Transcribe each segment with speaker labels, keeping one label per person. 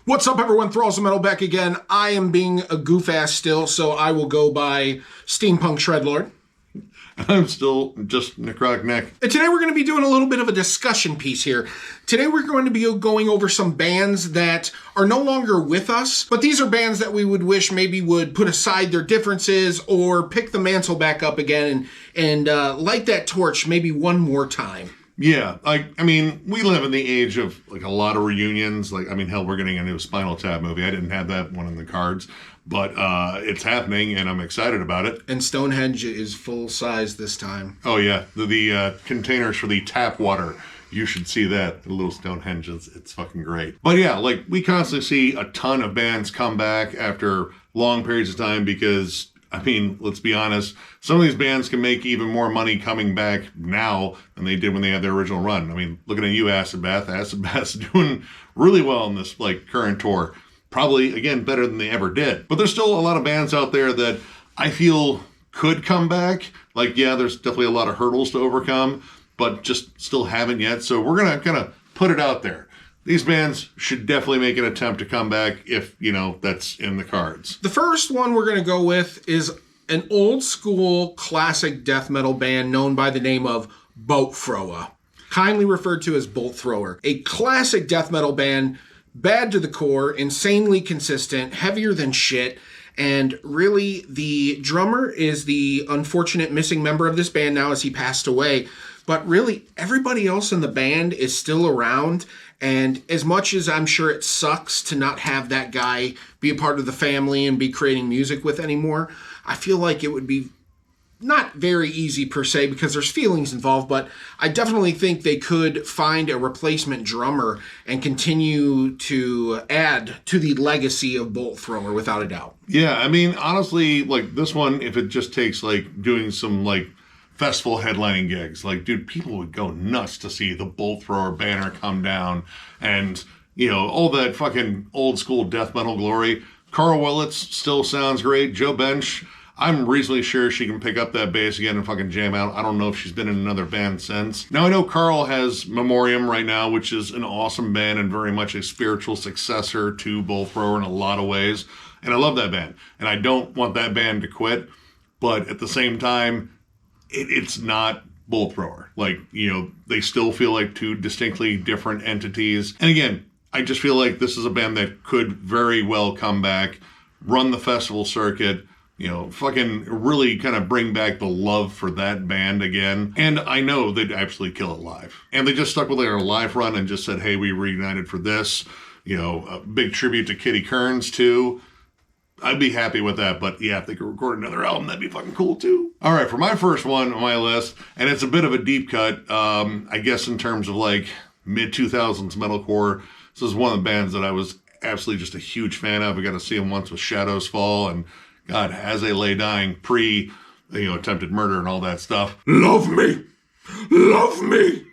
Speaker 1: What's up, everyone? Thralls of Metal back again. I am being a goof-ass still, so I will go by Steampunk Shredlord.
Speaker 2: I'm still just Necroc Neck.
Speaker 1: And today we're going to be doing a little bit of a discussion piece here. Today we're going to be going over some bands that are no longer with us, but these are bands that we would wish maybe would put aside their differences or pick the mantle back up again and light that torch maybe one more time.
Speaker 2: Yeah, I mean, we live in the age of, like, a lot of reunions. Like, I mean, hell, we're getting a new Spinal Tap movie. I didn't have that one in the cards, but it's happening, and I'm excited about it.
Speaker 1: And Stonehenge is full size this time.
Speaker 2: Oh, yeah, the containers for the tap water. You should see that. The little Stonehenge, it's fucking great. But yeah, like, we constantly see a ton of bands come back after long periods of time because, I mean, let's be honest, some of these bands can make even more money coming back now than they did when they had their original run. I mean, looking at you, Acid Bath. Acid Bath's doing really well in this, like, current tour. Probably, again, better than they ever did. But there's still a lot of bands out there that I feel could come back. Like, yeah, there's definitely a lot of hurdles to overcome, but just still haven't yet. So we're going to kind of put it out there. These bands should definitely make an attempt to come back if, you know, that's in the cards.
Speaker 1: The first one we're going to go with is an old school classic death metal band known by the name of Bolt Thrower, kindly referred to as Bolt Thrower. A classic death metal band, bad to the core, insanely consistent, heavier than shit, and really the drummer is the unfortunate missing member of this band now as he passed away. But really, everybody else in the band is still around. And as much as I'm sure it sucks to not have that guy be a part of the family and be creating music with anymore, I feel like it would be not very easy per se because there's feelings involved, but I definitely think they could find a replacement drummer and continue to add to the legacy of Bolt Thrower without a doubt.
Speaker 2: Yeah, I mean, honestly, like this one, if it just takes like doing some like festival headlining gigs, like, dude, people would go nuts to see the Bolt Thrower banner come down and, you know, all that fucking old school death metal glory. Carl Willits still sounds great. Joe Bench, I'm reasonably sure she can pick up that bass again and fucking jam out. I don't know if she's been in another band since. Now, I know Carl has Memoriam right now, which is an awesome band and very much a spiritual successor to Bolt Thrower in a lot of ways. And I love that band. And I don't want that band to quit. But at the same time, it's not Bolt Thrower. Like, you know, they still feel like two distinctly different entities. And again, I just feel like this is a band that could very well come back, run the festival circuit, you know, fucking really kind of bring back the love for that band again. And I know they'd actually kill it live. And they just stuck with their live run and just said, hey, we reunited for this. You know, a big tribute to Kitty Kearns, too. I'd be happy with that, but yeah, if they could record another album, that'd be fucking cool too. All right, for my first one on my list, and it's a bit of a deep cut, I guess in terms of like mid-2000s metalcore, this is one of the bands that I was absolutely just a huge fan of. I got to see them once with Shadows Fall and God, As They Lay Dying, attempted murder and all that stuff. Love me! Love me!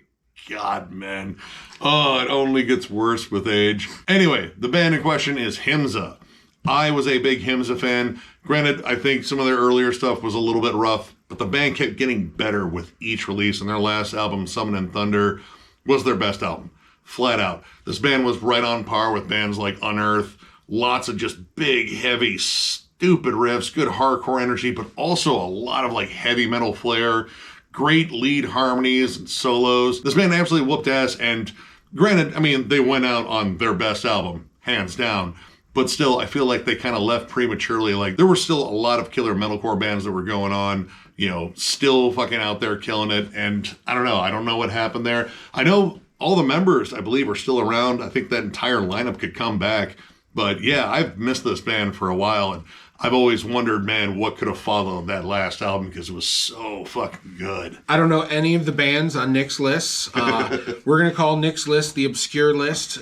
Speaker 2: God, man. Oh, it only gets worse with age. Anyway, the band in question is Himza. I was a big Himza fan. Granted, I think some of their earlier stuff was a little bit rough, but the band kept getting better with each release, and their last album, Summon and Thunder, was their best album. Flat out. This band was right on par with bands like Unearth. Lots of just big, heavy, stupid riffs, good hardcore energy, but also a lot of like heavy metal flair, great lead harmonies and solos. This band absolutely whooped ass, and granted, I mean, they went out on their best album, hands down. But still, I feel like they kind of left prematurely. Like, there were still a lot of killer metalcore bands that were going on, you know, still fucking out there killing it. And I don't know what happened there. I know all the members, I believe, are still around. I think that entire lineup could come back. But yeah, I've missed this band for a while. And I've always wondered, man, what could have followed that last album because it was so fucking good.
Speaker 1: I don't know any of the bands on Nick's list. We're going to call Nick's list the obscure list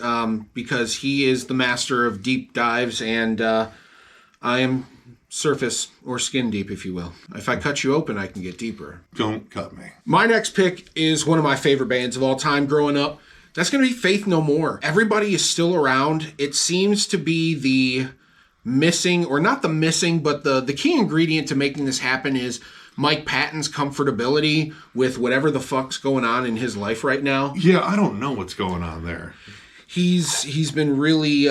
Speaker 1: because he is the master of deep dives and I am surface or skin deep, if you will. If I cut you open, I can get deeper.
Speaker 2: Don't cut me.
Speaker 1: My next pick is one of my favorite bands of all time growing up. That's going to be Faith No More. Everybody is still around. It seems to be the missing, or not the missing, but the key ingredient to making this happen is Mike Patton's comfortability with whatever the fuck's going on in his life right now.
Speaker 2: Yeah, I don't know what's going on there.
Speaker 1: he's been really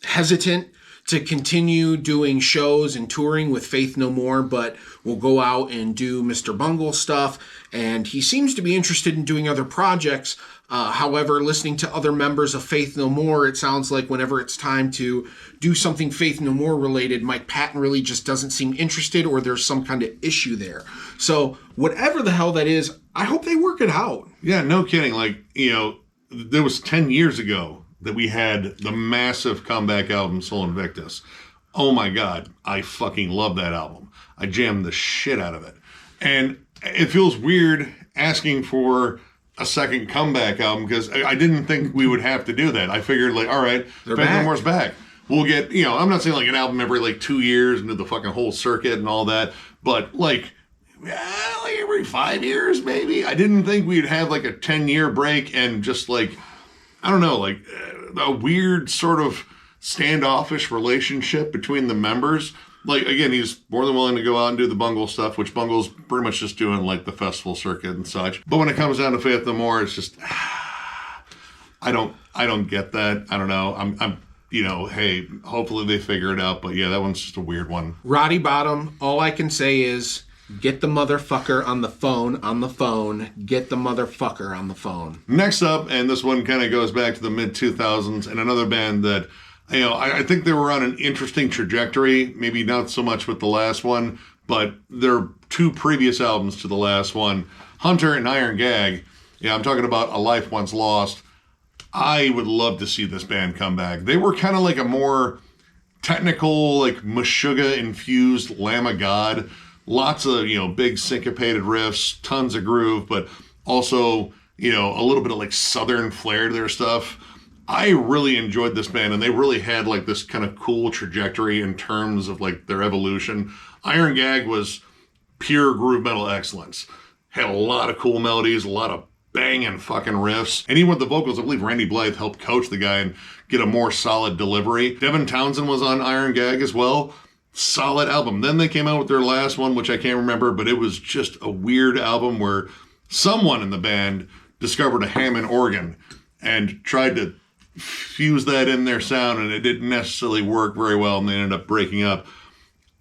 Speaker 1: hesitant to continue doing shows and touring with Faith No More, but will go out and do Mr. Bungle stuff. And he seems to be interested in doing other projects. However, listening to other members of Faith No More, it sounds like whenever it's time to do something Faith No More related, Mike Patton really just doesn't seem interested, or there's some kind of issue there. So whatever the hell that is, I hope they work it out.
Speaker 2: Yeah, no kidding. Like, there was 10 years ago that we had the massive comeback album Sol Invictus. Oh my God, I fucking love that album. I jammed the shit out of it. And it feels weird asking for a second comeback album because I didn't think we would have to do that. I figured, like, all right, Faith No More's back. We'll get, I'm not saying like an album every like 2 years and do the fucking whole circuit and all that, but like every 5 years maybe. I didn't think we'd have like a 10-year break and just like, I don't know, like a weird sort of standoffish relationship between the members. Like, again, he's more than willing to go out and do the Bungle stuff, which Bungle's pretty much just doing like the festival circuit and such. But when it comes down to Faith No More, it's just, I don't get that. I don't know. I'm hey, hopefully they figure it out. But yeah, that one's just a weird one.
Speaker 1: Roddy Bottom, all I can say is, get the motherfucker on the phone, get the motherfucker on the phone.
Speaker 2: Next up, and this one kind of goes back to the mid-2000s, and another band that, I think they were on an interesting trajectory, maybe not so much with the last one, but their two previous albums to the last one, Hunter and Iron Gag. Yeah, I'm talking about A Life Once Lost. I would love to see this band come back. They were kind of like a more technical, like Meshuggah-infused Lamb of God. Lots of, big syncopated riffs, tons of groove, but also, a little bit of like Southern flair to their stuff. I really enjoyed this band, and they really had like this kind of cool trajectory in terms of like their evolution. Iron Gag was pure groove metal excellence. Had a lot of cool melodies, a lot of banging fucking riffs. And even with the vocals, I believe Randy Blythe helped coach the guy and get a more solid delivery. Devin Townsend was on Iron Gag as well. Solid album. Then they came out with their last one, which I can't remember, but it was just a weird album where someone in the band discovered a Hammond organ and tried to fuse that in their sound, and it didn't necessarily work very well, and they ended up breaking up.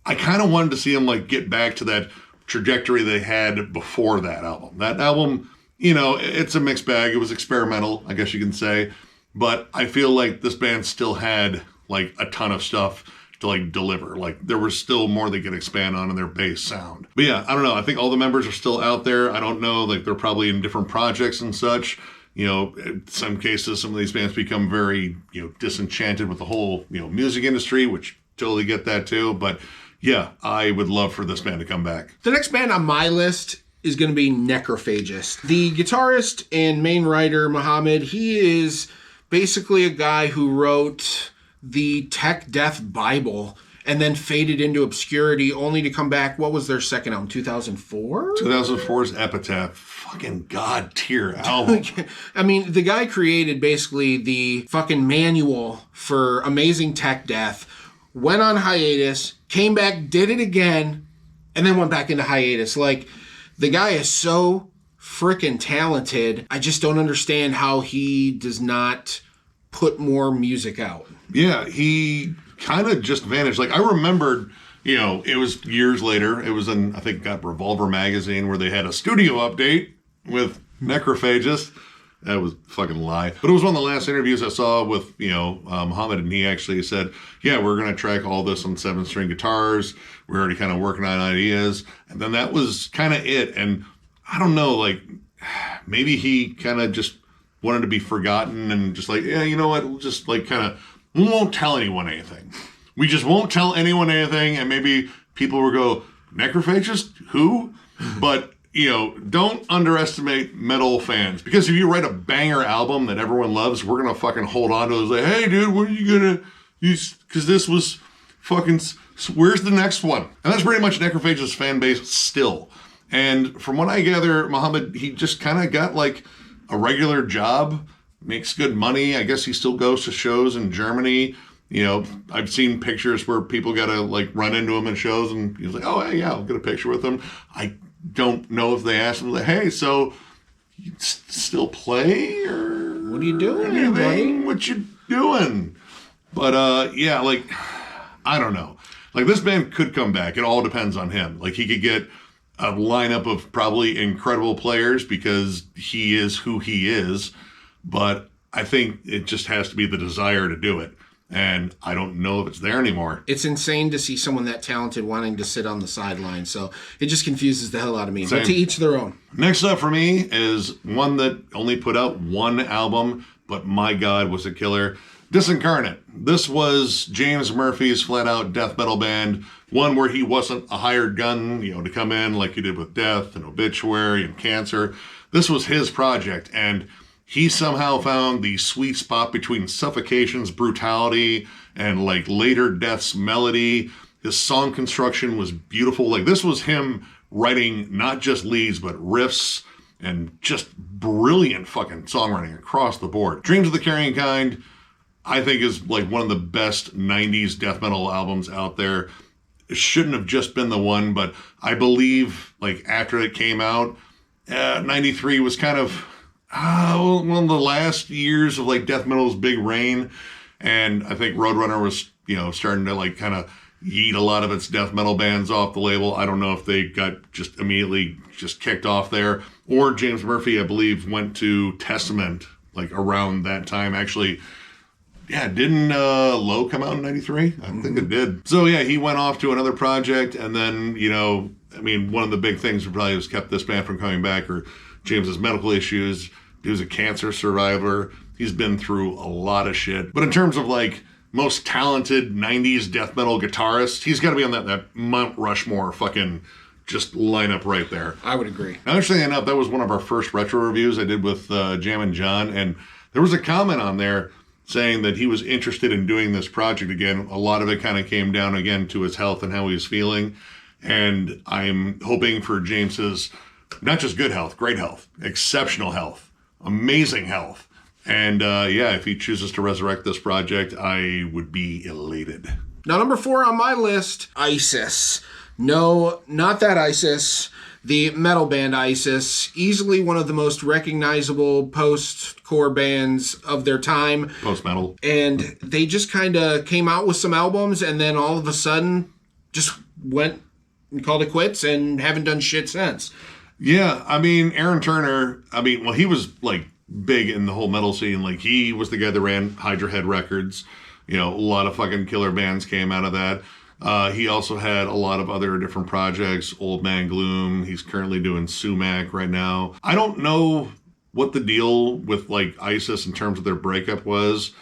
Speaker 2: I kind of wanted to see them like get back to that trajectory they had before that album. That album, it's a mixed bag. It was experimental, I guess you can say, but I feel like this band still had like a ton of stuff to like deliver. Like there was still more they could expand on in their bass sound. But yeah, I don't know. I think all the members are still out there. I don't know, like they're probably in different projects and such. In some cases, some of these bands become very, disenchanted with the whole, music industry, which totally get that too. But yeah, I would love for this band to come back.
Speaker 1: The next band on my list is going to be Necrophagist. The guitarist and main writer, Muhammad, he is basically a guy who wrote the Tech Death Bible and then faded into obscurity only to come back. What was their second album, 2004?
Speaker 2: 2004's Epitaph. Fucking god tier album.
Speaker 1: I mean, the guy created basically the fucking manual for amazing tech death, went on hiatus, came back, did it again, and then went back into hiatus. Like, the guy is so freaking talented. I just don't understand how he does not put more music out.
Speaker 2: Yeah, he kind of just vanished. Like, I remembered, it was years later. It was in, I think, Revolver magazine where they had a studio update with Necrophagist. That was a fucking lie. But it was one of the last interviews I saw with, Muhammad, and he actually said, yeah, we're going to track all this on 7-string guitars. We're already kind of working on ideas. And then that was kind of it. And I don't know, like, maybe he kind of just wanted to be forgotten and just like, yeah, you know what, we'll just like kind of, we won't tell anyone anything. We just won't tell anyone anything. And maybe people will go, Necrophagist? Who? But don't underestimate metal fans, because if you write a banger album that everyone loves, we're gonna fucking hold on to it. It's like, hey, dude, when are you gonna use? Because this was fucking. Where's the next one? And that's pretty much Necrophagist's fan base still. And from what I gather, Muhammad, he just kind of got like a regular job, makes good money. I guess he still goes to shows in Germany. I've seen pictures where people got to like run into him in shows, and he's like, oh, hey, yeah, I'll get a picture with him. I don't know if they asked him, like, hey, so you still play? Or
Speaker 1: What are you doing, buddy?
Speaker 2: What you doing? But, yeah, like, I don't know. Like, this band could come back. It all depends on him. Like, he could get a lineup of probably incredible players because he is who he is. But I think it just has to be the desire to do it. And I don't know if it's there anymore.
Speaker 1: It's insane to see someone that talented wanting to sit on the sideline. So it just confuses the hell out of me.
Speaker 2: Same.
Speaker 1: But to each their own.
Speaker 2: Next up for me is one that only put out one album, but my God, was a killer. Disincarnate. This was James Murphy's flat-out death metal band, one where he wasn't a hired gun, to come in like he did with Death and Obituary and Cancer. This was his project, and he somehow found the sweet spot between Suffocation's brutality and like later Death's melody. His song construction was beautiful. Like, this was him writing not just leads, but riffs and just brilliant fucking songwriting across the board. Dreams of the Carrying Kind, I think, is like one of the best 90s death metal albums out there. It shouldn't have just been the one, but I believe like after it came out, 93 was kind of one of the last years of like death metal's big reign. And I think Roadrunner was, starting to like kind of yeet a lot of its death metal bands off the label. I don't know if they got just immediately just kicked off there, or James Murphy, I believe, went to Testament like around that time. Actually, yeah, didn't Low come out in 93? I think it did. So yeah, he went off to another project, and then, one of the big things that probably has kept this band from coming back are James's medical issues. He was a cancer survivor. He's been through a lot of shit. But in terms of like most talented 90s death metal guitarist, he's got to be on that Mount Rushmore fucking just lineup right there.
Speaker 1: I would agree.
Speaker 2: Now, interestingly enough, that was one of our first retro reviews I did with Jam and John, and there was a comment on there saying that he was interested in doing this project again. A lot of it kind of came down again to his health and how he was feeling. And I'm hoping for James's not just good health, great health, exceptional health, amazing health. And if he chooses to resurrect this project, I would be elated.
Speaker 1: Now, number 4 on my list, ISIS. No, not that ISIS. The metal band ISIS, easily one of the most recognizable post-core bands of their time.
Speaker 2: Post-metal.
Speaker 1: And they just kind of came out with some albums and then all of a sudden just went and called it quits and haven't done shit since.
Speaker 2: Yeah, Aaron Turner, he was like big in the whole metal scene. Like, he was the guy that ran Hydra Head Records. A lot of fucking killer bands came out of that. He also had a lot of other different projects. Old Man Gloom. He's currently doing Sumac right now. I don't know what the deal with like ISIS in terms of their breakup was.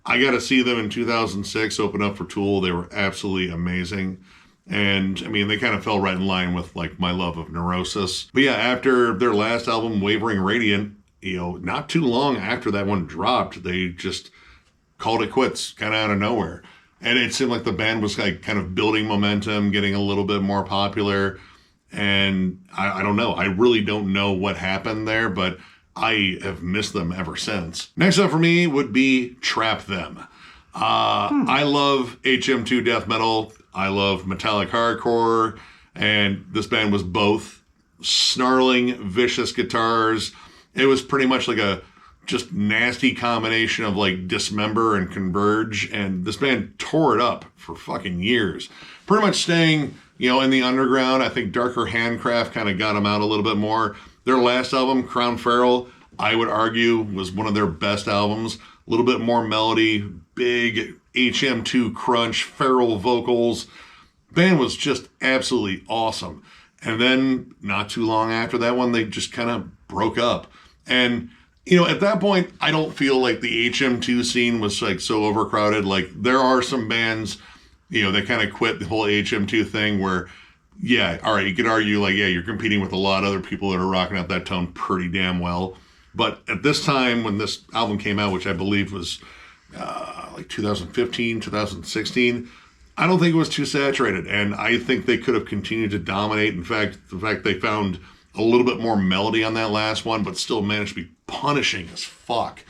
Speaker 2: I got to see them in 2006 open up for Tool. They were absolutely amazing. And they kind of fell right in line with like my love of Neurosis. But yeah, after their last album, Wavering Radiant, not too long after that one dropped, they just called it quits, kind of out of nowhere. And it seemed like the band was like kind of building momentum, getting a little bit more popular. And I don't know. I really don't know what happened there, but I have missed them ever since. Next up for me would be Trap Them. I love HM2 death metal. I love metallic hardcore. And this band was both snarling, vicious guitars. It was pretty much like a just nasty combination of like Dismember and Converge, and this band tore it up for fucking years. Pretty much staying, in the underground. I think Darker Handcraft kind of got them out a little bit more. Their last album, Crown Feral, I would argue was one of their best albums. A little bit more melody, big HM2 crunch, feral vocals. Band was just absolutely awesome. And then not too long after that one, they just kind of broke up. And at that point, I don't feel like the HM2 scene was like so overcrowded. Like, there are some bands, they kind of quit the whole HM2 thing where, yeah, all right, you could argue like, yeah, you're competing with a lot of other people that are rocking out that tone pretty damn well. But at this time, when this album came out, which I believe was like 2015, 2016, I don't think it was too saturated. And I think they could have continued to dominate. In fact, the fact they found a little bit more melody on that last one, but still managed to be punishing as fuck.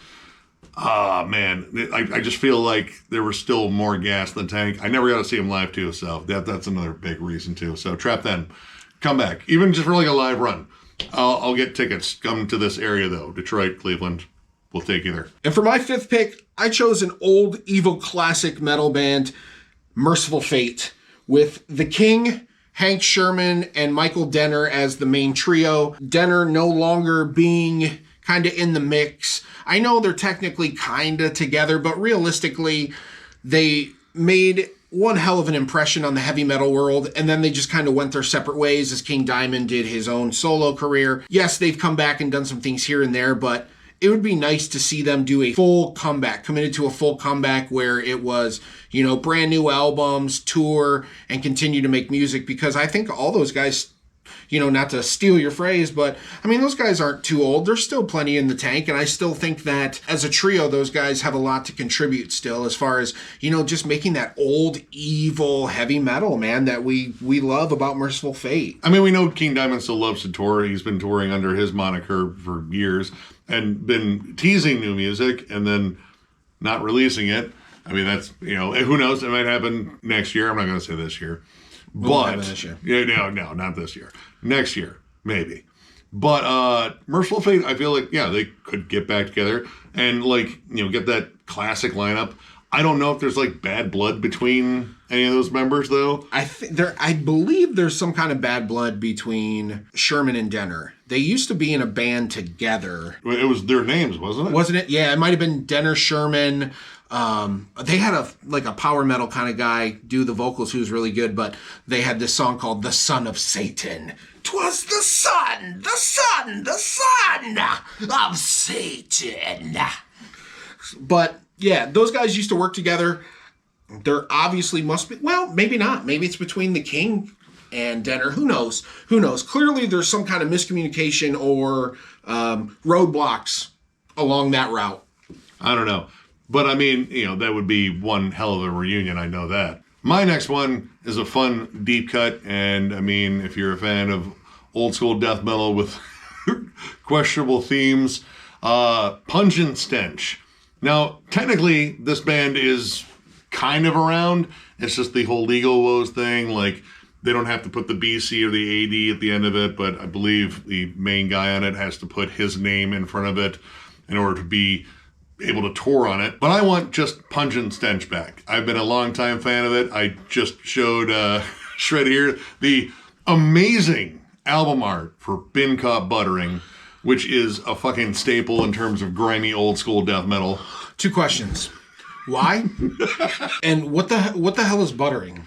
Speaker 2: Man, I just feel like there was still more gas in the tank. I never got to see them live too, so that's another big reason too. So Trap Them, come back, even just for like a live run. I'll get tickets. Come to this area though, Detroit, Cleveland, we'll take either.
Speaker 1: And for my fifth pick, I chose an old evil classic metal band, Merciful Fate, with the King, Hank Sherman, and Michael Denner as the main trio. Denner no longer being kind of in the mix. I know they're technically kind of together, but realistically, they made one hell of an impression on the heavy metal world, and then they just kind of went their separate ways as King Diamond did his own solo career. Yes, they've come back and done some things here and there, but it would be nice to see them do a full comeback, committed to a full comeback where it was, brand new albums, tour, and continue to make music, because I think all those guys, not to steal your phrase, but I mean, those guys aren't too old. There's still plenty in the tank. And I still think that as a trio, those guys have a lot to contribute still, as far as, just making that old, evil, heavy metal, man, that we love about Merciful Fate.
Speaker 2: I mean, we know King Diamond still loves to tour. He's been touring under his moniker for years and been teasing new music and then not releasing it. I mean, that's, who knows? It might happen next year. I'm not going to say this year. But
Speaker 1: this year.
Speaker 2: No, not this year. Next year, maybe. But Merciful Fate, I feel like, they could get back together and get that classic lineup. I don't know if there's bad blood between any of those members, though.
Speaker 1: I believe there's some kind of bad blood between Sherman and Denner. They used to be in a band together.
Speaker 2: It was their names, wasn't it?
Speaker 1: Wasn't it? Yeah, it might have been Denner, Sherman. They had a power metal kind of guy do the vocals who was really good, but they had this song called The Son of Satan. 'Twas the son of Satan. But yeah, those guys used to work together. There obviously must be, well, maybe not. Maybe it's between the King and Denner. Who knows? Clearly there's some kind of miscommunication or roadblocks along that route.
Speaker 2: I don't know. But I mean, that would be one hell of a reunion. I know that. My next one is a fun deep cut. And I mean, if you're a fan of old school death metal with questionable themes, Pungent Stench. Now, technically, this band is kind of around. It's just the whole legal woes thing. They don't have to put the BC or the AD at the end of it, but I believe the main guy on it has to put his name in front of it in order to be able to tour on it. But I want just Pungent Stench back. I've been a longtime fan of it. I just showed Shred here the amazing album art for Bin Caught Buttering, which is a fucking staple in terms of grimy old school death metal.
Speaker 1: 2 questions. Why? And what the hell is buttering?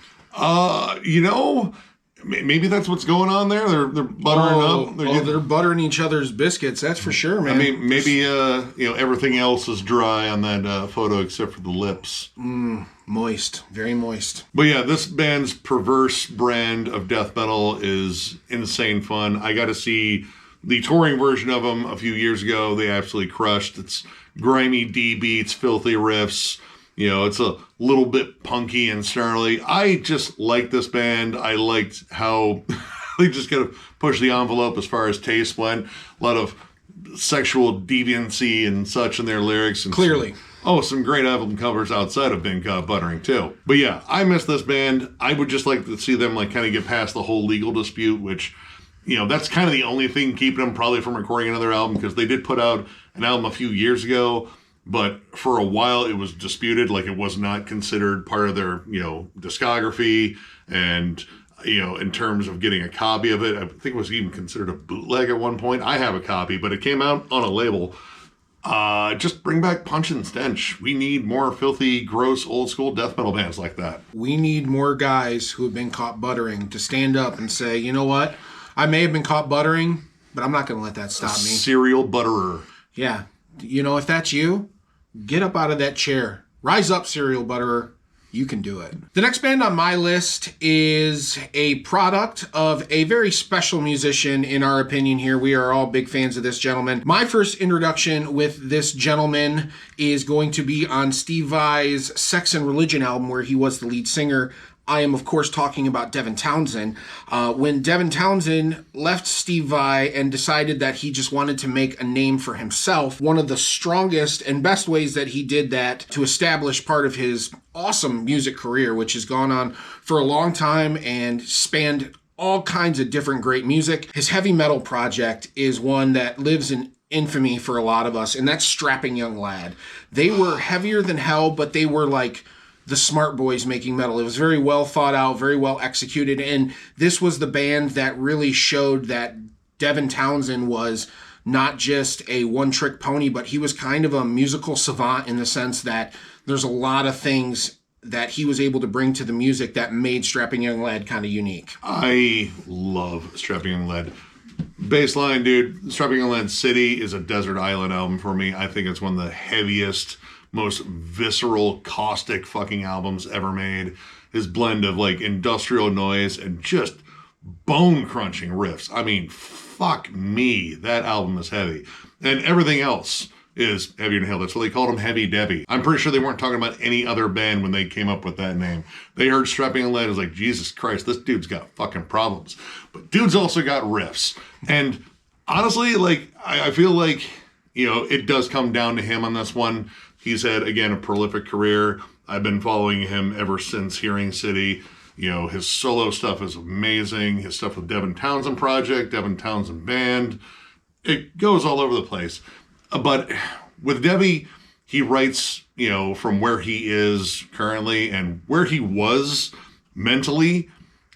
Speaker 2: Maybe that's what's going on there. They're buttering up.
Speaker 1: They're buttering each other's biscuits. That's for sure, man.
Speaker 2: I mean, maybe everything else is dry on that photo except for the lips.
Speaker 1: Moist, very moist.
Speaker 2: But yeah, this band's perverse brand of death metal is insane fun. I got to see the touring version of them a few years ago. They absolutely crushed. It's grimy D beats, filthy riffs. It's a little bit punky and snarly. I just like this band. I liked how they just kind of pushed the envelope as far as taste went. A lot of sexual deviancy and such in their lyrics. And
Speaker 1: clearly.
Speaker 2: Some great album covers outside of Bin Caught Buttering, too. But yeah, I miss this band. I would just like to see them kind of get past the whole legal dispute, which, that's kind of the only thing keeping them probably from recording another album, because they did put out an album a few years ago. But for a while, it was disputed. It was not considered part of their, discography. And, in terms of getting a copy of it, I think it was even considered a bootleg at one point. I have a copy, but it came out on a label. Just bring back Pungent Stench. We need more filthy, gross, old school death metal bands like that.
Speaker 1: We need more guys who have been caught buttering to stand up and say, you know what? I may have been caught buttering, but I'm not going to let that stop me.
Speaker 2: Serial butterer.
Speaker 1: Yeah. If that's you, get up out of that chair. Rise up, serial butterer. You can do it. The next band on my list is a product of a very special musician, in our opinion here. We are all big fans of this gentleman. My first introduction with this gentleman is going to be on Steve Vai's Sex and Religion album, where he was the lead singer. I am, of course, talking about Devin Townsend. When Devin Townsend left Steve Vai and decided that he just wanted to make a name for himself, one of the strongest and best ways that he did that to establish part of his awesome music career, which has gone on for a long time and spanned all kinds of different great music. His heavy metal project is one that lives in infamy for a lot of us, and that's Strapping Young Lad. They were heavier than hell, but they were like the smart boys making metal. It was very well thought out, very well executed, and this was the band that really showed that Devin Townsend was not just a one-trick pony, but he was kind of a musical savant in the sense that there's a lot of things that he was able to bring to the music that made Strapping Young Lad kind of unique.
Speaker 2: I love Strapping Young Lad. Baseline, dude, Strapping Young Lad City is a desert island album for me. I think it's one of the heaviest, most visceral, caustic fucking albums ever made. His blend of like industrial noise and just bone-crunching riffs. I mean, fuck me, that album is heavy. And everything else is heavier than hell. That's why they called him Heavy Debbie. I'm pretty sure they weren't talking about any other band when they came up with that name. They heard Strapping Young Lad and was like, Jesus Christ, this dude's got fucking problems. But dude's also got riffs. And honestly, like, I feel like, you know, it does come down to him on this one. He's had, again, a prolific career. I've been following him ever since Hearing City. You know, his solo stuff is amazing. His stuff with Devin Townsend Project, Devin Townsend Band. It goes all over the place. But with Debbie, he writes, you know, from where he is currently and where he was mentally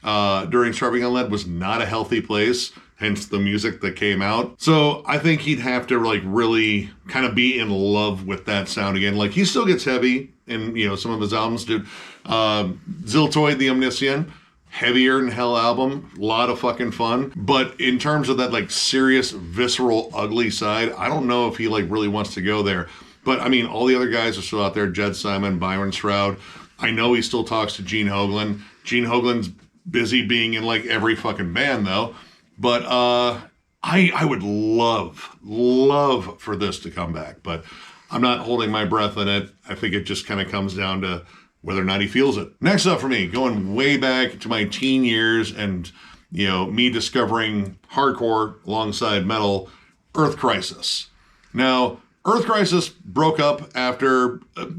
Speaker 2: during Strapping Young Lad was not a healthy place, hence the music that came out. So I think he'd have to, like, really kind of be in love with that sound again. Like, he still gets heavy in, you know, some of his albums, dude. Ziltoid the Omniscient, heavier than hell album, a lot of fucking fun. But in terms of that, like, serious, visceral, ugly side, I don't know if he, like, really wants to go there. But, I mean, all the other guys are still out there. Jed Simon, Byron Stroud. I know he still talks to Gene Hoglan. Gene Hoglan's busy being in, like, every fucking band, though. But I would love for this to come back. But I'm not holding my breath in it. I think it just kind of comes down to whether or not he feels it. Next up for me, going way back to my teen years and, you know, me discovering hardcore alongside metal, Earth Crisis. Now, Earth Crisis broke up after a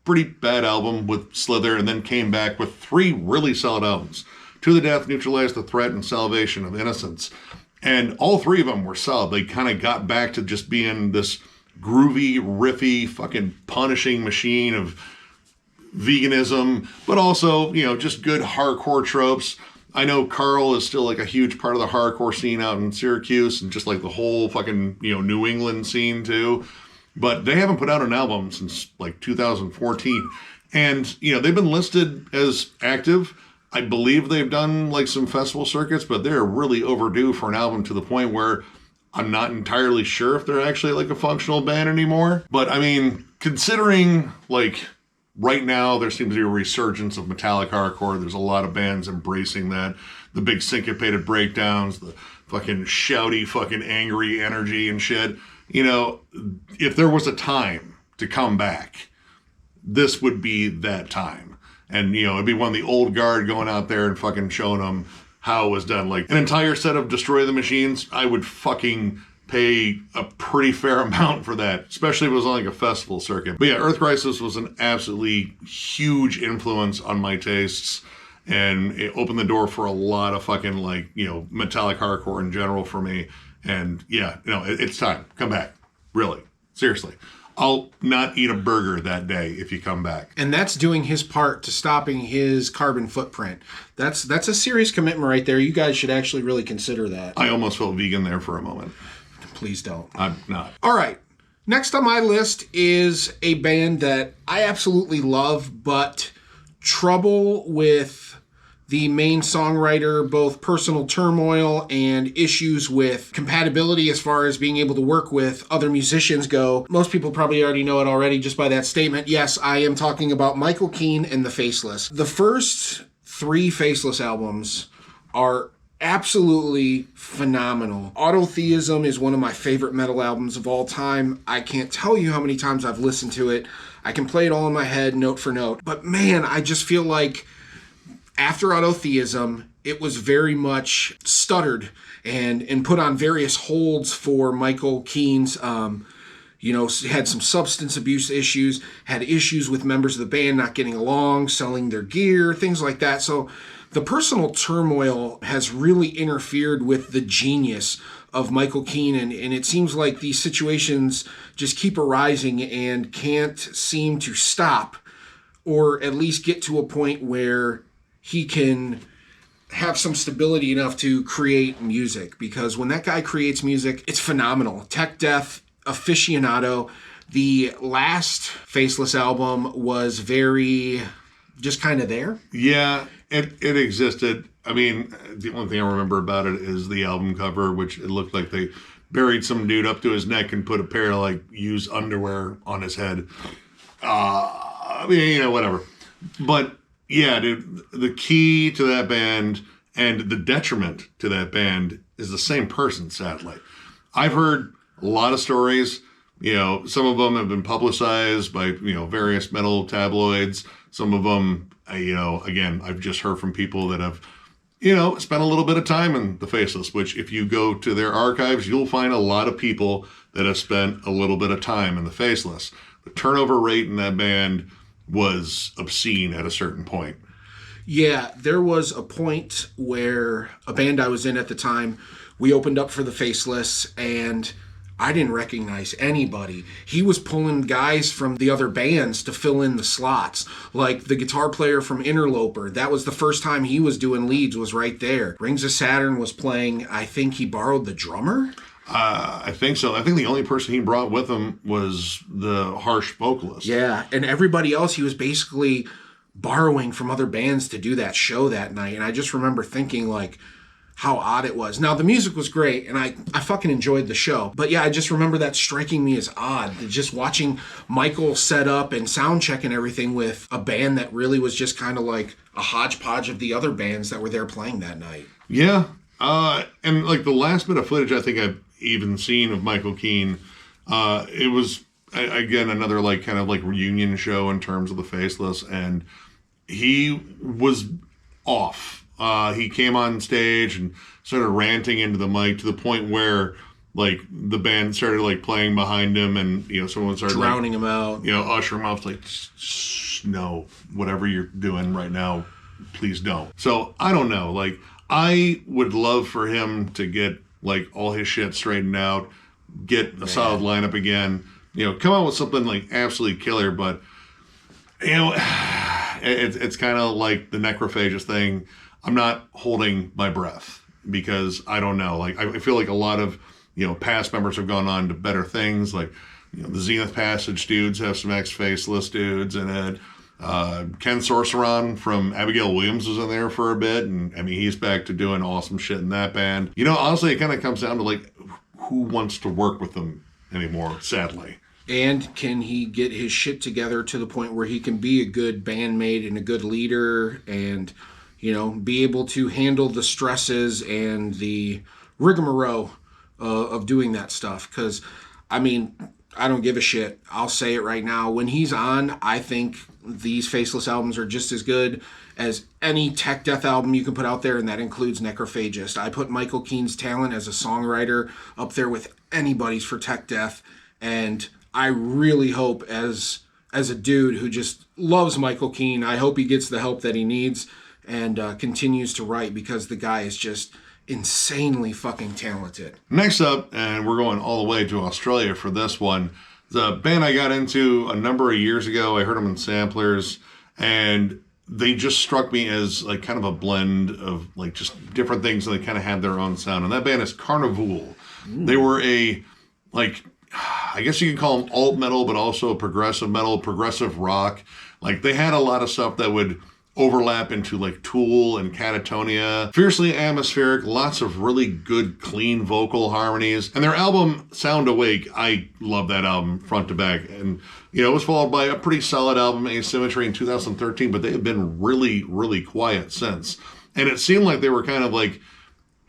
Speaker 2: pretty bad album with Slither and then came back with 3 really solid albums. To the Death, Neutralize the Threat, and Salvation of Innocence. And all 3 of them were solid. They kind of got back to just being this groovy, riffy, fucking punishing machine of veganism, but also, you know, just good hardcore tropes. I know Carl is still like a huge part of the hardcore scene out in Syracuse and just like the whole fucking, you know, New England scene too. But they haven't put out an album since like 2014. And, you know, they've been listed as active. I believe they've done like some festival circuits, but they're really overdue for an album to the point where I'm not entirely sure if they're actually like a functional band anymore. But I mean, considering like right now there seems to be a resurgence of metallic hardcore. There's a lot of bands embracing that. The big syncopated breakdowns, the fucking shouty, fucking angry energy and shit. You know, if there was a time to come back, this would be that time. And, you know, it'd be one of the old guard going out there and fucking showing them how it was done. Like an entire set of Destroy the Machines, I would fucking pay a pretty fair amount for that, especially if it was on like a festival circuit. But yeah, Earth Crisis was an absolutely huge influence on my tastes, and it opened the door for a lot of fucking like, you know, metallic hardcore in general for me. And yeah, you know, it's time. Come back. Really. Seriously. I'll not eat a burger that day if you come back.
Speaker 1: And that's doing his part to stopping his carbon footprint. That's a serious commitment right there. You guys should actually really consider that.
Speaker 2: I almost felt vegan there for a moment.
Speaker 1: Please don't.
Speaker 2: I'm not.
Speaker 1: All right. Next on my list is a band that I absolutely love, but trouble with the main songwriter, both personal turmoil and issues with compatibility as far as being able to work with other musicians go. Most people probably already know it already just by that statement. Yes, I am talking about Michael Keane and the Faceless. The first 3 Faceless albums are absolutely phenomenal. Autotheism is one of my favorite metal albums of all time. I can't tell you how many times I've listened to it. I can play it all in my head, note for note. But man, I just feel like after Autotheism, it was very much stuttered and put on various holds for Michael Keane's, you know, had some substance abuse issues, had issues with members of the band not getting along, selling their gear, things like that. So the personal turmoil has really interfered with the genius of Michael Keane, and it seems like these situations just keep arising and can't seem to stop, or at least get to a point where he can have some stability enough to create music. Because when that guy creates music, it's phenomenal. Tech Death aficionado. The last Faceless album was very just kind of there.
Speaker 2: Yeah, it existed. I mean, the only thing I remember about it is the album cover, which it looked like they buried some dude up to his neck and put a pair of like used underwear on his head. I mean, whatever. But yeah, dude, the key to that band and the detriment to that band is the same person, sadly. I've heard a lot of stories. Some of them have been publicized by, various metal tabloids. Some of them, again, I've just heard from people that have, spent a little bit of time in the Faceless, which if you go to their archives, you'll find a lot of people that have spent a little bit of time in the Faceless. The turnover rate in that band was obscene at a certain point.
Speaker 1: Yeah, there was a point where a band I was in at the time, we opened up for the Faceless, and I didn't recognize anybody. He was pulling guys from the other bands to fill in the slots. Like the guitar player from Interloper, that was the first time he was doing leads, was right there. Rings of Saturn was playing. I think he borrowed the drummer.
Speaker 2: I think so. I think the only person he brought with him was the harsh vocalist.
Speaker 1: Yeah, and everybody else he was basically borrowing from other bands to do that show that night. And I just remember thinking, like, how odd it was. Now, the music was great, and I fucking enjoyed the show. But yeah, I just remember that striking me as odd. Just watching Michael set up and sound check and everything with a band that really was just kind of like a hodgepodge of the other bands that were there playing that night.
Speaker 2: Yeah. And like the last bit of footage I think I've even seen of Michael Keane, it was, again, another like kind of like reunion show in terms of the Faceless, and he was off. He came on stage and started ranting into the mic to the point where like the band started like playing behind him, and someone started
Speaker 1: drowning him out.
Speaker 2: Usher him out, like, no, whatever you're doing right now, please don't. So I don't know. Like, I would love for him to get like all his shit straightened out, get a solid lineup again. Come out with something like absolutely killer, but it's kind of like the necrophagist thing. I'm not holding my breath because I don't know. Like, I feel like a lot of, past members have gone on to better things. Like, the Zenith Passage dudes have some ex-Faceless dudes in it. Ken Sorceron from Abigail Williams was in there for a bit. And, I mean, he's back to doing awesome shit in that band. Honestly, it kind of comes down to, like, who wants to work with them anymore, sadly.
Speaker 1: And can he get his shit together to the point where he can be a good bandmate and a good leader and be able to handle the stresses and the rigmarole of doing that stuff. Because, I mean, I don't give a shit. I'll say it right now. When he's on, I think these Faceless albums are just as good as any tech death album you can put out there, and that includes Necrophagist. I put Michael Keane's talent as a songwriter up there with anybody's for tech death, and I really hope as a dude who just loves Michael Keane, I hope he gets the help that he needs and continues to write, because the guy is just insanely fucking talented.
Speaker 2: Next up, and we're going all the way to Australia for this one, the band I got into a number of years ago. I heard them in samplers, and they just struck me as like kind of a blend of like just different things, and they kind of had their own sound. And that band is Carnival. They were a, like, I guess you could call them alt metal, but also progressive metal, progressive rock. Like, they had a lot of stuff that would overlap into like Tool and Catatonia. Fiercely atmospheric, lots of really good, clean vocal harmonies. And their album, Sound Awake, I love that album front to back. And, it was followed by a pretty solid album, Asymmetry, in 2013, but they have been really, really quiet since. And it seemed like they were kind of like,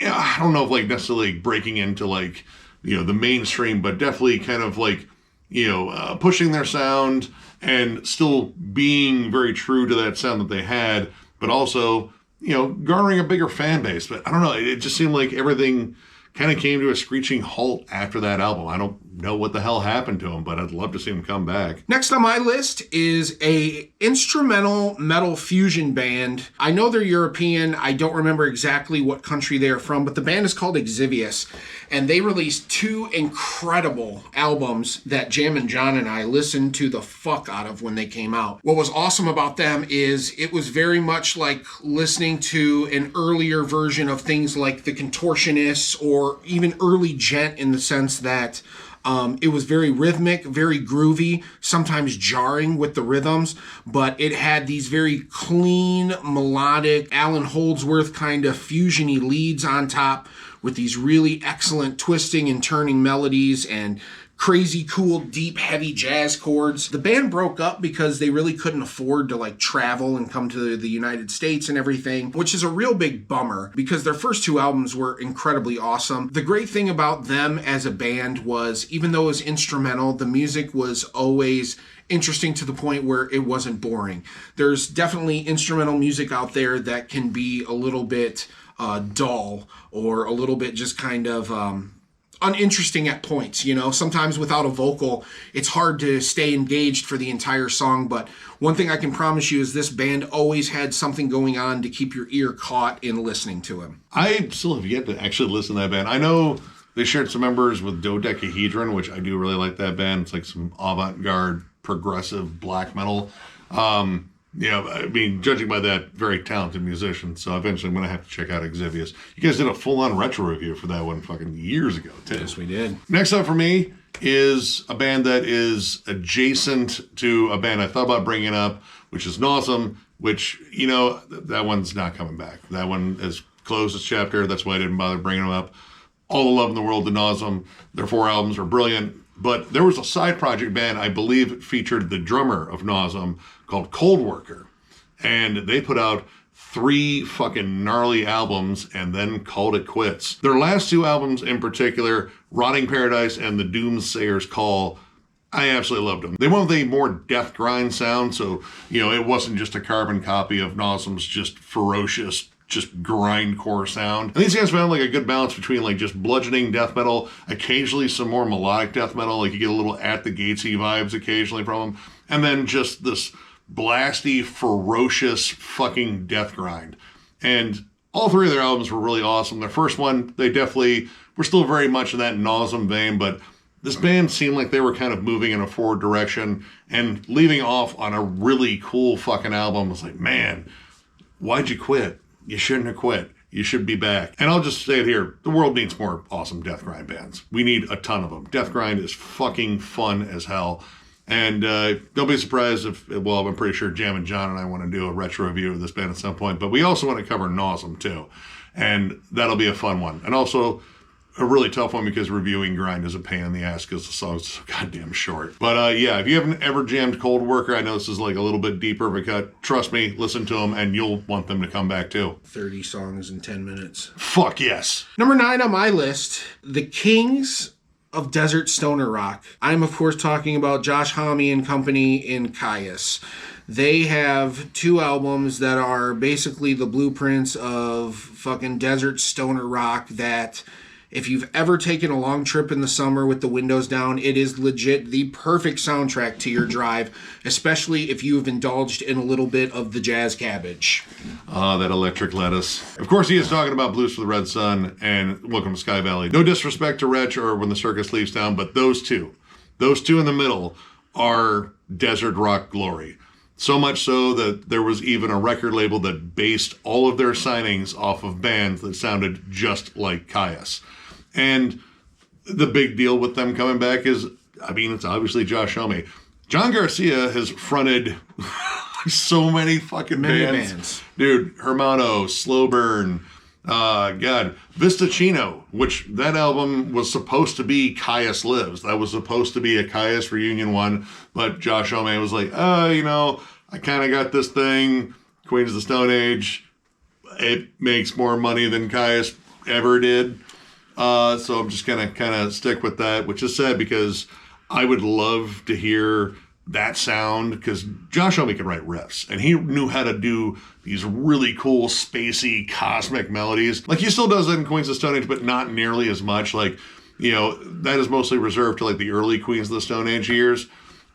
Speaker 2: I don't know if like necessarily breaking into like, the mainstream, but definitely kind of like, pushing their sound and still being very true to that sound that they had, but also, garnering a bigger fan base. But I don't know, it just seemed like everything kind of came to a screeching halt after that album. I don't know what the hell happened to him, but I'd love to see him come back.
Speaker 1: Next on my list is a instrumental metal fusion band. I know they're European. I don't remember exactly what country they are from, but the band is called Exhibious, and they released 2 incredible albums that Jam and John and I listened to the fuck out of when they came out. What was awesome about them is it was very much like listening to an earlier version of things like The Contortionists or even early Gent, in the sense that it was very rhythmic, very groovy, sometimes jarring with the rhythms, but it had these very clean, melodic, Alan Holdsworth kind of fusiony leads on top with these really excellent twisting and turning melodies and crazy cool deep heavy jazz chords. The band broke up because they really couldn't afford to like travel and come to the United States and everything, which is a real big bummer because their first 2 albums were incredibly awesome. The great thing about them as a band was, even though it was instrumental, the music was always interesting to the point where it wasn't boring. There's definitely instrumental music out there that can be a little bit dull or a little bit just kind of uninteresting at points. Sometimes without a vocal, it's hard to stay engaged for the entire song. But one thing I can promise you is this band always had something going on to keep your ear caught in listening to him.
Speaker 2: I still have yet to actually listen to that band. I know they shared some members with Dodecahedron, which I do really like that band. It's like some avant-garde, progressive black metal. Judging by that, very talented musician. So eventually I'm going to have to check out Exhibious. You guys did a full-on retro review for that one fucking years ago, too.
Speaker 1: Yes, we did.
Speaker 2: Next up for me is a band that is adjacent to a band I thought about bringing up, which is Nawsome, which, that one's not coming back. That one is closed its chapter. That's why I didn't bother bringing them up. All the love in the world to Nawsome. Their 4 albums are brilliant. But there was a side project band, I believe it featured the drummer of Nawsome, called Cold Worker. And they put out 3 fucking gnarly albums and then called it quits. Their last 2 albums in particular, Rotting Paradise and The Doomsayer's Call, I absolutely loved them. They went with a more death grind sound, so, it wasn't just a carbon copy of Nawsome's just ferocious, just grindcore sound. And these guys found like a good balance between like just bludgeoning death metal, occasionally some more melodic death metal, like you get a little At the Gatesy vibes occasionally from them, and then just this blasty, ferocious fucking death grind. And all 3 of their albums were really awesome. Their first one, they definitely were still very much in that Nawsome vein, but this band seemed like they were kind of moving in a forward direction and leaving off on a really cool fucking album. It's like, man, why'd you quit? You shouldn't have quit. You should be back. And I'll just say it here. The world needs more awesome death grind bands. We need a ton of them. Death grind is fucking fun as hell. And don't be surprised if, I'm pretty sure Jam and John and I want to do a retro review of this band at some point. But we also want to cover Nawsome too. And that'll be a fun one. And also a really tough one because reviewing grind is a pain in the ass because the song's so goddamn short. But if you haven't ever jammed Cold Worker, I know this is like a little bit deeper of a cut. Trust me, listen to them and you'll want them to come back too.
Speaker 1: 30 songs in 10 minutes.
Speaker 2: Fuck yes.
Speaker 1: Number 9 on my list, the Kings of Desert Stoner Rock. I'm of course talking about Josh Homme and company in Kyuss. They have 2 albums that are basically the blueprints of fucking desert stoner rock that, if you've ever taken a long trip in the summer with the windows down, it is legit the perfect soundtrack to your drive, especially if you have indulged in a little bit of the jazz cabbage.
Speaker 2: That electric lettuce. Of course, he is talking about Blues for the Red Sun and Welcome to Sky Valley. No disrespect to Wretch or When the Circus Leaves Town, but those two in the middle are desert rock glory. So much so that there was even a record label that based all of their signings off of bands that sounded just like Kyuss. And the big deal with them coming back is, it's obviously Josh Homme. John Garcia has fronted so many fucking bands. Dude, Hermano, Slow Burn, Vistacino, which that album was supposed to be Kyuss Lives. That was supposed to be a Kyuss reunion one, but Josh Homme was like, I kind of got this thing, Queens of the Stone Age. It makes more money than Kyuss ever did. So I'm just going to kind of stick with that, which is sad because I would love to hear that sound because Josh Homme could write riffs and he knew how to do these really cool, spacey, cosmic melodies. Like he still does that in Queens of Stone Age, but not nearly as much. Like that is mostly reserved to like the early Queens of the Stone Age years.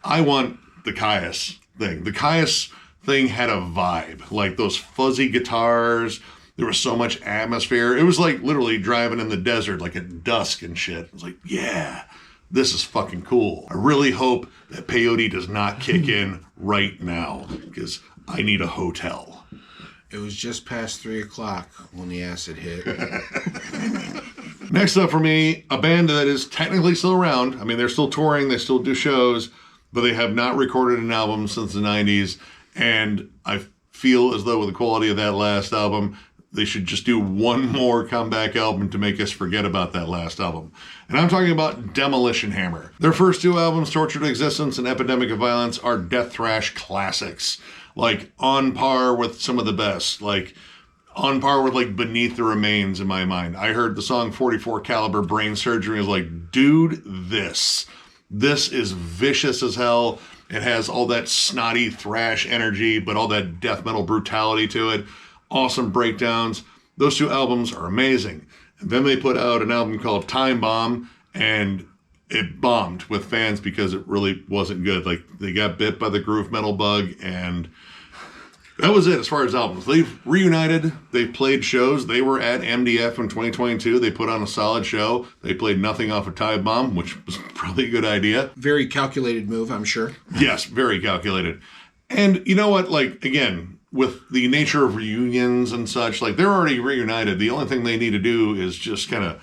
Speaker 2: I want the kyuss thing. The kyuss thing had a vibe, like those fuzzy guitars. There was so much atmosphere. It was like literally driving in the desert, like at dusk and shit. It was like, yeah, this is fucking cool. I really hope that peyote does not kick in right now, because I need a hotel.
Speaker 1: It was just past 3 o'clock when the acid hit.
Speaker 2: Next up for me, a band that is technically still around. I mean, they're still touring, they still do shows, but they have not recorded an album since the 90s. And I feel as though with the quality of that last album, they should just do one more comeback album to make us forget about that last album. And I'm talking about Demolition Hammer. Their first 2 albums, Tortured Existence and Epidemic of Violence, are death thrash classics. Like, on par with some of the best. Like, on par with, like, Beneath the Remains in my mind. I heard the song 44 Caliber Brain Surgery. I was like, dude, this is vicious as hell. It has all that snotty thrash energy, but all that death metal brutality to it. Awesome breakdowns. Those 2 albums are amazing. And then they put out an album called Time Bomb, and it bombed with fans because it really wasn't good. Like, they got bit by the groove metal bug, and that was it as far as albums. They've reunited. They've played shows. They were at MDF in 2022. They put on a solid show. They played nothing off of Time Bomb, which was probably a good idea.
Speaker 1: Very calculated move, I'm sure.
Speaker 2: Yes, very calculated. And you know what? Like, again, with the nature of reunions and such, like, they're already reunited. The only thing they need to do is just kind of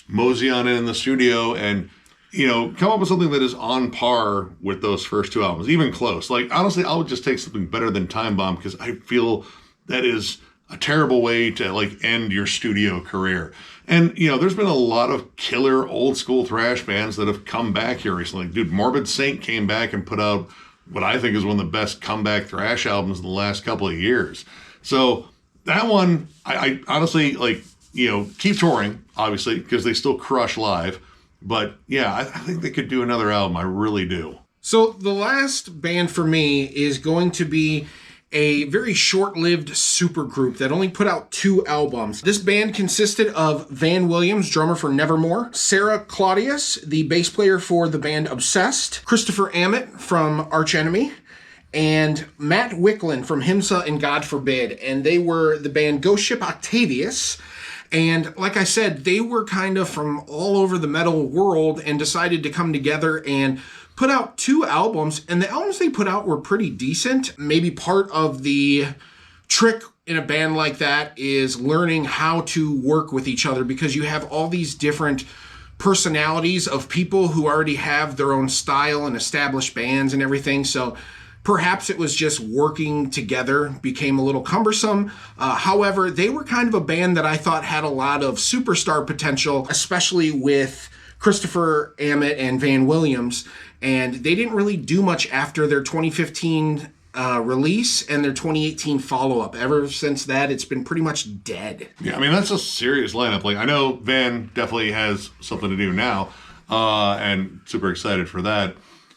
Speaker 2: mosey on in the studio and, come up with something that is on par with those first 2 albums, even close. Like, honestly, I would just take something better than Time Bomb, because I feel that is a terrible way to, like, end your studio career. And, there's been a lot of killer old school thrash bands that have come back here recently. Dude, Morbid Saint came back and put out what I think is one of the best comeback thrash albums in the last couple of years. So that one, I honestly, like, keep touring, obviously, because they still crush live. But yeah, I think they could do another album. I really do.
Speaker 1: So the last band for me is going to be a very short-lived supergroup that only put out 2 albums. This band consisted of Van Williams, drummer for Nevermore, Sarah Claudius, the bass player for the band Obsessed, Christopher Ammett from Arch Enemy, and Matt Wicklund from Himsa and God Forbid. And they were the band Ship Octavius. And like I said, they were kind of from all over the metal world and decided to come together and put out 2 albums. And the albums they put out were pretty decent. Maybe part of the trick in a band like that is learning how to work with each other, because you have all these different personalities of people who already have their own style and established bands and everything. So perhaps it was just working together became a little cumbersome. However, they were kind of a band that I thought had a lot of superstar potential, especially with Christopher Ammett and Van Williams. And they didn't really do much after their 2015 release and their 2018 follow-up. Ever since that, it's been pretty much dead.
Speaker 2: Yeah, I mean, that's a serious lineup. Like, I know Van definitely has something to do now, and super excited for that.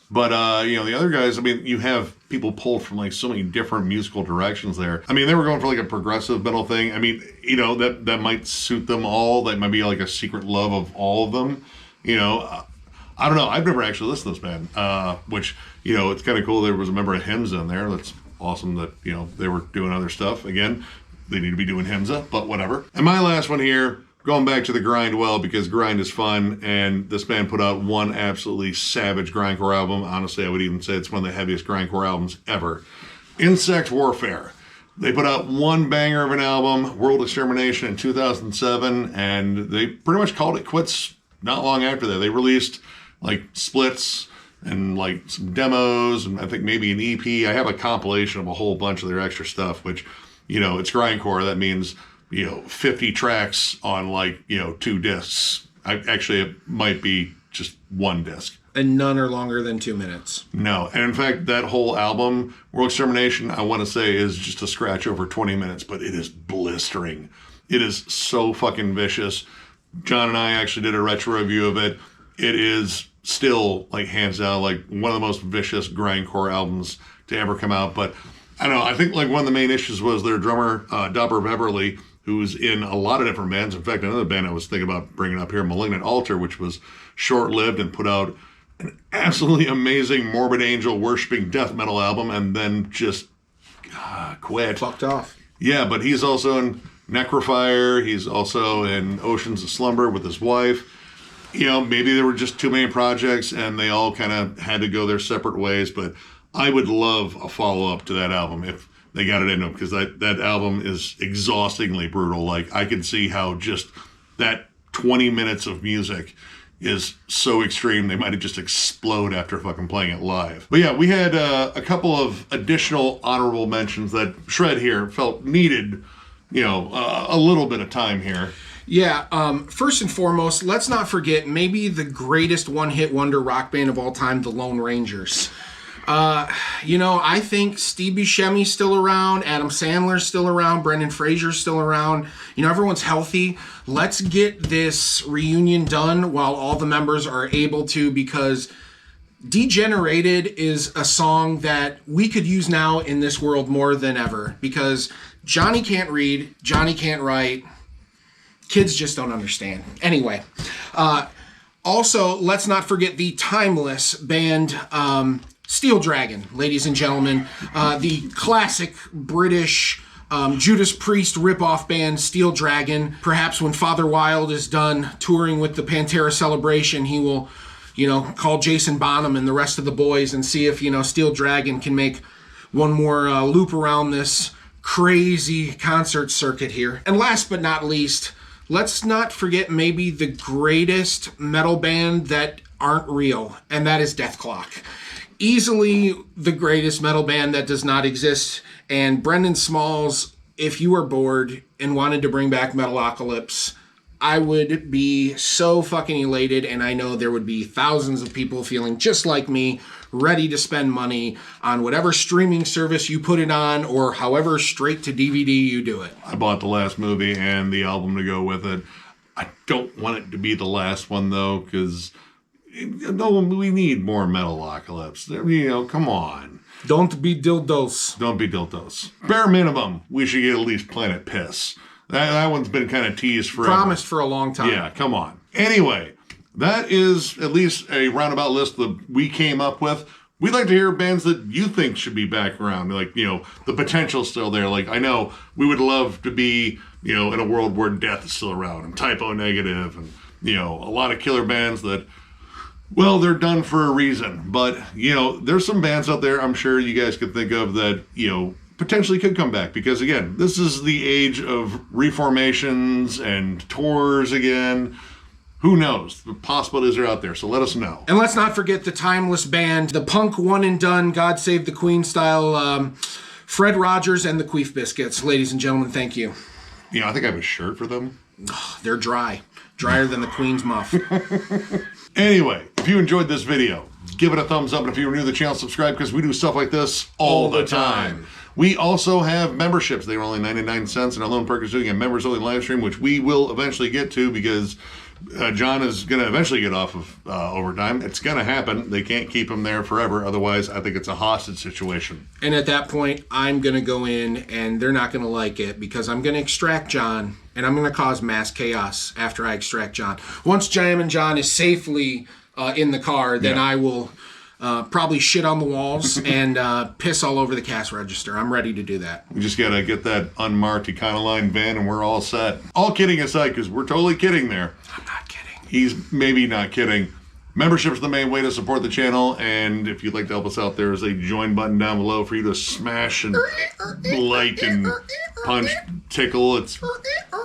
Speaker 2: But, the other guys, I mean, you have people pulled from, like, so many different musical directions there. I mean, they were going for, like, a progressive metal thing. I mean, that might suit them all. That might be, like, a secret love of all of them. I don't know. I've never actually listened to this band, which, it's kind of cool. There was a member of Himsa in there. That's awesome that, they were doing other stuff. Again, they need to be doing Himsa, but whatever. And my last one here, going back to the grind well, because grind is fun, and this band put out one absolutely savage grindcore album. Honestly, I would even say it's one of the heaviest grindcore albums ever. Insect Warfare. They put out one banger of an album, World Extermination, in 2007, and they pretty much called it quits not long after that. They released, like, splits and, like, some demos, and I think maybe an EP. I have a compilation of a whole bunch of their extra stuff, which, it's grindcore. That means 50 tracks on, like, 2 discs. Actually, it might be just 1 disc.
Speaker 1: And none are longer than 2 minutes.
Speaker 2: No. And in fact, that whole album, World Extermination, I want to say is just a scratch over 20 minutes, but it is blistering. It is so fucking vicious. John and I actually did a retro review of it. It is still, like, hands down, like, one of the most vicious grindcore albums to ever come out. But I don't know. I think, like, one of the main issues was their drummer, Dobber Beverly, who's in a lot of different bands. In fact, another band I was thinking about bringing up here, Malignant Altar, which was short-lived and put out an absolutely amazing Morbid Angel worshiping death metal album and then just quit.
Speaker 1: Fucked off.
Speaker 2: Yeah, but he's also in Necrofire. He's also in Oceans of Slumber with his wife. You know, maybe there were just too many projects and they all kind of had to go their separate ways, but I would love a follow-up to that album if they got it into them, because that album is exhaustingly brutal. Like, I could see how just that 20 minutes of music is so extreme they might have just explode after fucking playing it live. But yeah, we had a couple of additional honorable mentions that Shred here felt needed, you know, a little bit of time here.
Speaker 1: Yeah, first and foremost, let's not forget maybe the greatest one-hit wonder rock band of all time, the Lone Rangers. You know, I think Steve Buscemi's still around, Adam Sandler's still around, Brendan Fraser's still around. You know, everyone's healthy. Let's get this reunion done while all the members are able to, because Degenerated is a song that we could use now in this world more than ever, because Johnny can't read, Johnny can't write. Kids just don't understand. Anyway, also, let's not forget the timeless band Steel Dragon, ladies and gentlemen. The classic British Judas Priest ripoff band Steel Dragon. Perhaps when Father Wild is done touring with the Pantera Celebration, he will, you know, call Jason Bonham and the rest of the boys and see if, you know, Steel Dragon can make one more loop around this crazy concert circuit here. And last but not least, let's not forget maybe the greatest metal band that aren't real, and that is Death Clock. Easily the greatest metal band that does not exist. And Brendan Smalls, if you were bored and wanted to bring back Metalocalypse, I would be so fucking elated, and I know there would be thousands of people feeling just like me, ready to spend money on whatever streaming service you put it on, or however straight to DVD you do it.
Speaker 2: I bought the last movie and the album to go with it. I don't want it to be the last one, though, because no, we need more Metalocalypse. You know, come on.
Speaker 1: Don't be dildos.
Speaker 2: Don't be dildos. Bare minimum, we should get at least Planet Piss. That one's been kind of teased forever.
Speaker 1: Promised for a long time.
Speaker 2: Yeah, come on. Anyway, that is at least a roundabout list that we came up with. We'd like to hear bands that you think should be back around. Like, you know, the potential's still there. Like, I know we would love to be, you know, in a world where Death is still around, and Typo Negative, and, you know, a lot of killer bands that, well, they're done for a reason. But, you know, there's some bands out there I'm sure you guys could think of that, you know, potentially could come back, because again, this is the age of reformations and tours again. Who knows? The possibilities are out there, so let us know.
Speaker 1: And let's not forget the timeless band, the punk one and done, God Save the Queen style, Fred Rogers and the Queef Biscuits. Ladies and gentlemen, thank you.
Speaker 2: You know, I think I have a shirt for them.
Speaker 1: Oh, they're dry. Drier than the Queen's muff.
Speaker 2: Anyway, if you enjoyed this video, give it a thumbs up, and if you're new to the channel, subscribe, because we do stuff like this all the time. We also have memberships. They were only 99 cents, and our lone perk is doing a members-only live stream, which we will eventually get to, because John is going to eventually get off of overtime. It's going to happen. They can't keep him there forever. Otherwise, I think it's a hostage situation.
Speaker 1: And at that point, I'm going to go in, and they're not going to like it, because I'm going to extract John, and I'm going to cause mass chaos after I extract John. Once Jam John is safely in the car, then I will probably shit on the walls and piss all over the cash register. I'm ready to do that.
Speaker 2: We just got to get that unmarked Econoline van, and we're all set. All kidding aside, because we're totally kidding there.
Speaker 1: I'm not kidding.
Speaker 2: He's maybe not kidding. Membership is the main way to support the channel, and if you'd like to help us out, there is a join button down below for you to smash and like and punch, tickle its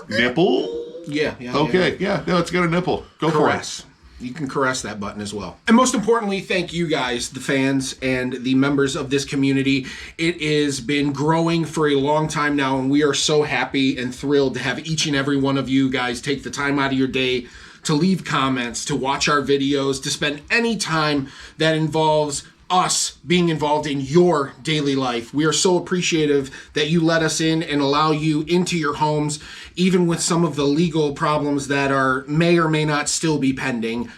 Speaker 2: nipple.
Speaker 1: Yeah.
Speaker 2: Okay, yeah, no, it's got a nipple. Go
Speaker 1: Caress.
Speaker 2: for it.
Speaker 1: You can caress that button as well. And most importantly, thank you guys, the fans and the members of this community. It has been growing for a long time now, and we are so happy and thrilled to have each and every one of you guys take the time out of your day to leave comments, to watch our videos, to spend any time that involves us being involved in your daily life. We are so appreciative that you let us in and allow you into your homes, even with some of the legal problems that may or may not still be pending.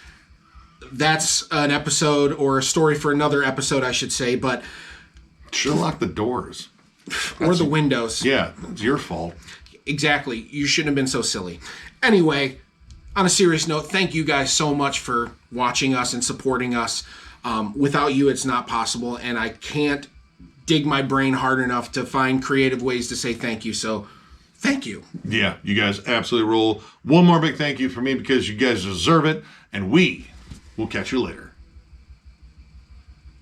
Speaker 1: That's an episode, or a story for another episode, I should say, but...
Speaker 2: Should lock the doors.
Speaker 1: Or the windows.
Speaker 2: Yeah, it's your fault.
Speaker 1: Exactly. You shouldn't have been so silly. Anyway, on a serious note, thank you guys so much for watching us and supporting us. Without you, it's not possible, and I can't dig my brain hard enough to find creative ways to say thank you. So, thank you.
Speaker 2: Yeah, you guys absolutely rule. One more big thank you for me because you guys deserve it, and we will catch you later.